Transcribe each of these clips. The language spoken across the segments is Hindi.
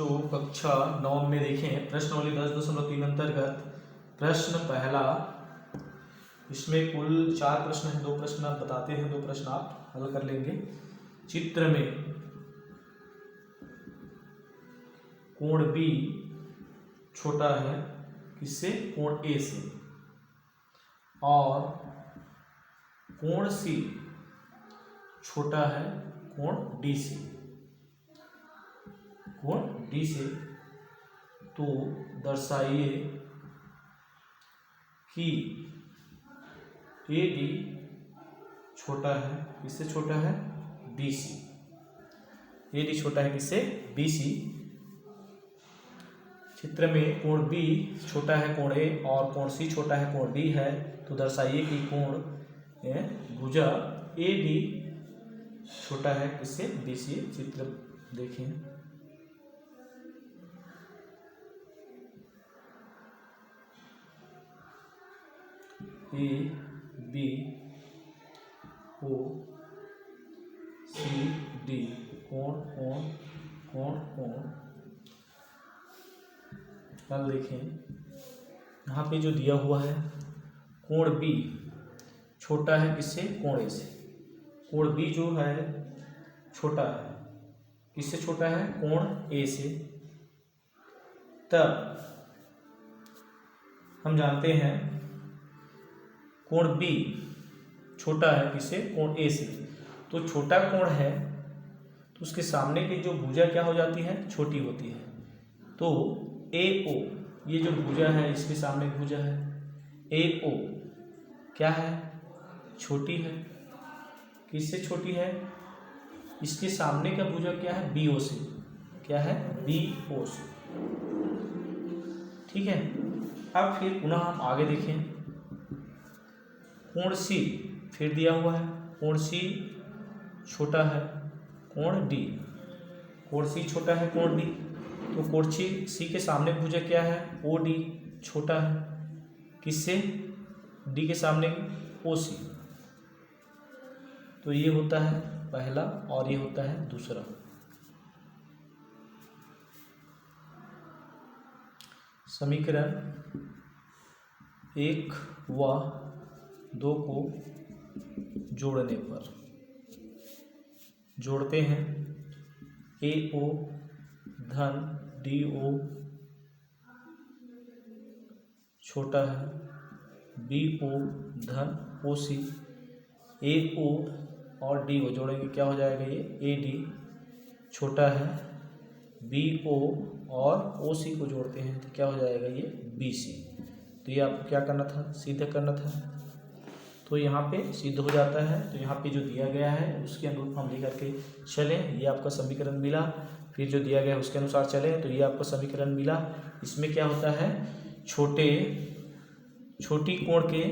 बच्चों कक्षा 9 में देखें प्रश्नावली 10.3 अंतर्गत प्रश्न पहला। इसमें कुल 4 प्रश्न हैं, 2 प्रश्न आप बताते हैं, 2 प्रश्न आप हल कर लेंगे। चित्र में कोण बी छोटा है किससे? कोण ए से, और कोण सी छोटा है कोण डी से। कोण डी से तो दर्शाइए कि ए डी छोटा है किससे? छोटा है बी सी। ए डी छोटा है किससे? B C. चित्र में कोण बी छोटा है कोण ए और कोण सी छोटा है कोण डी है, तो दर्शाइए कि कोण भुजा ए डी छोटा है किससे? B C. चित्र देखें। A B O C D कोण कोण कोण कोण। कल देखें यहाँ पे जो दिया हुआ है कोण बी छोटा है किससे? कोण ए से। कोण बी जो है छोटा है किससे? छोटा है कोण ए से। तब हम जानते हैं कोण बी छोटा है किससे? कोण ए से। तो छोटा कोण है तो उसके सामने की जो भुजा क्या हो जाती है? छोटी होती है। तो ए ओ, ये जो भुजा है इसके सामने भुजा है ए ओ क्या है? छोटी है किससे? छोटी है इसके सामने का भुजा क्या है? बी ओ से। क्या है? बी ओ से। ठीक है। अब फिर पुनः हम आगे देखें। कोण सी फिर दिया हुआ है, कोण सी छोटा है कोण डी। कोण सी छोटा है कोण डी, तो कोण सी के सामने भुजा क्या है? ओ डी छोटा है किससे? डी के सामने ओ सी। तो ये होता है पहला और ये होता है दूसरा। समीकरण 1 व 2 को जोड़ने पर जोड़ते हैं। ए ओ धन डी ओ छोटा है बी ओ धन ओ सी। ए ओ और डी ओ जोड़ेंगे क्या हो जाएगा? ये ए डी छोटा है बी ओ और ओ सी को जोड़ते हैं तो क्या हो जाएगा? ये बी सी। तो ये आपको क्या करना था? सिद्ध करना था। तो यहाँ पे सिद्ध हो जाता है। तो यहाँ पे जो दिया गया है उसके अनुरूप हम लेकर के चलें, ये आपका समीकरण मिला। फिर जो दिया गया है उसके अनुसार चलें तो ये आपका समीकरण मिला। इसमें क्या होता है? छोटी कोण के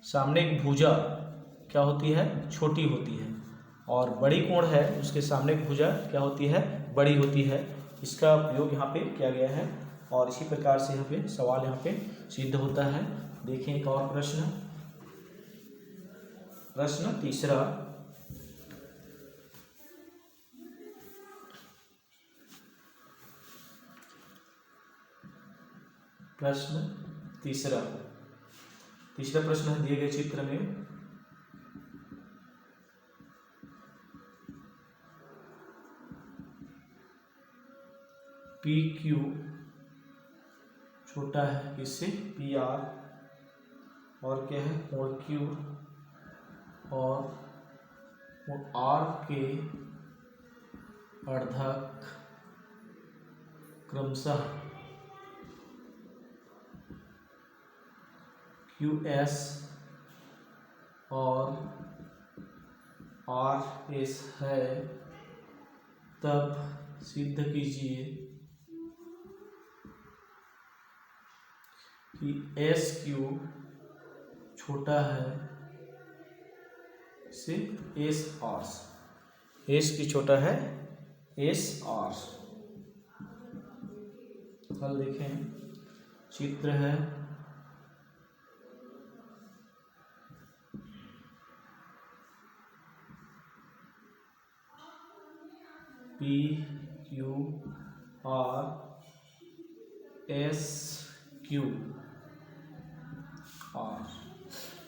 सामने एक भुजा क्या होती है? छोटी होती है, और बड़ी कोण है उसके सामने एक भुजा क्या होती है? बड़ी होती है। इसका प्रयोग यहाँ पे किया गया है और इसी प्रकार से यहाँ पे सवाल यहाँ पे सिद्ध होता है। देखें एक और प्रश्न। प्रश्न तीसरा। प्रश्न तीसरा प्रश्न है दिए गए चित्र में पी क्यू छोटा है किससे? पी आर, और क्या है? कोण क्यू और आर के अर्धक क्रमशः क्यू एस और आर एस है, तब सिद्ध कीजिए कि एस क्यू छोटा है से एस आर। एस की छोटा है एस आर। हल देखें। चित्र है P Q R S Q R.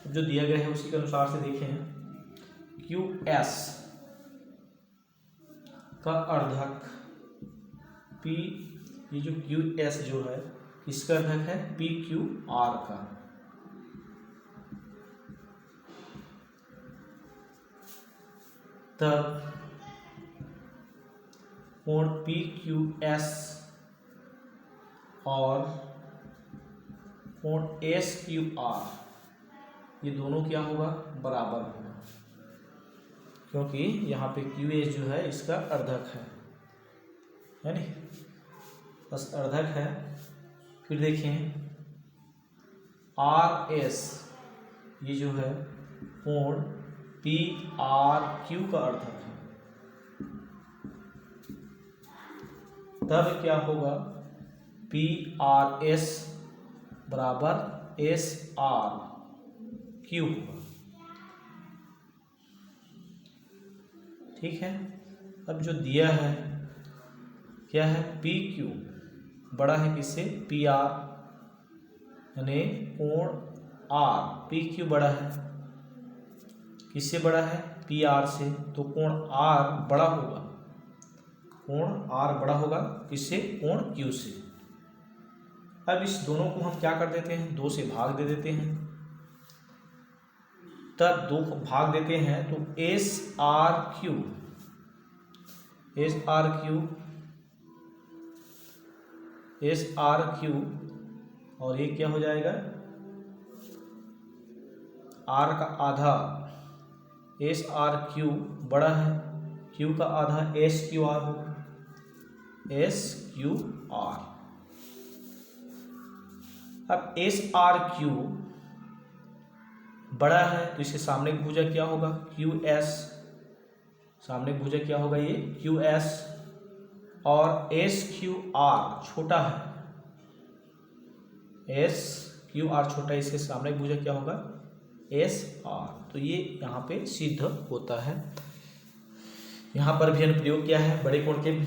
जो दिया गया है उसी के अनुसार से देखें, क्यू एस का अर्धक पी, ये जो क्यू एस जो है इसका अर्धक है पी क्यू आर का। तब कोण पी क्यू एस और कोण एस क्यू आर ये दोनों क्या होगा, बराबर होगा, क्योंकि यहाँ पे क्यू एस जो है इसका अर्धक है नहीं, बस अर्धक है। फिर देखें आर एस ये जो है कोण पी आर क्यू का अर्धक है। तब क्या होगा, पी आर एस बराबर एस आर क्यू होगा। ठीक है। अब जो दिया है क्या है, पी क्यू बड़ा है किससे, पी आर, यानी कोण आर, पी क्यू बड़ा है किससे, बड़ा है पी आर से, तो कोण आर बड़ा होगा, कोण आर बड़ा होगा किससे, कोण क्यू से। अब इस दोनों को हम क्या कर देते हैं, दो से भाग दे देते हैं। तब दो भाग देते हैं तो S R Q, S R Q, S R Q, और ये क्या हो जाएगा, आर का आधा एस आर क्यू बड़ा है, क्यू का आधा एस क्यू आर होगा, एस क्यू आर। अब एस आर क्यू बड़ा है तो इसके सामने की भुजा क्या होगा, क्यू एस, सामने की भुजा क्या होगा, ये क्यू एस, और एस क्यू आर छोटा है, एस क्यू आर छोटा है, इसके सामने की भुजा क्या होगा, एस आर। तो ये यहाँ पे सिद्ध होता है। यहाँ पर भी अनुप्रयोग क्या है, बड़े कोण के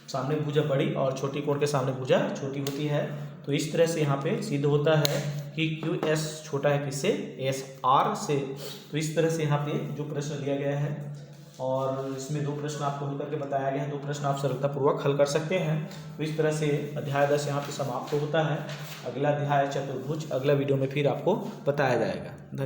सामने भुजा बड़ी और छोटी कोण के सामने भुजा छोटी होती है। तो इस तरह से यहाँ पे सिद्ध होता है कि क्यू एस छोटा है किससे, एस आर से। तो इस तरह से यहाँ पे जो प्रश्न दिया गया है और इसमें दो प्रश्न आपको हल करके बताया गया है, दो प्रश्न आप सरलतापूर्वक हल कर सकते हैं। तो इस तरह से अध्याय 10 यहाँ पे समाप्त होता है। अगला अध्याय चतुर्भुज अगला वीडियो में फिर आपको बताया जाएगा। धन्यवाद।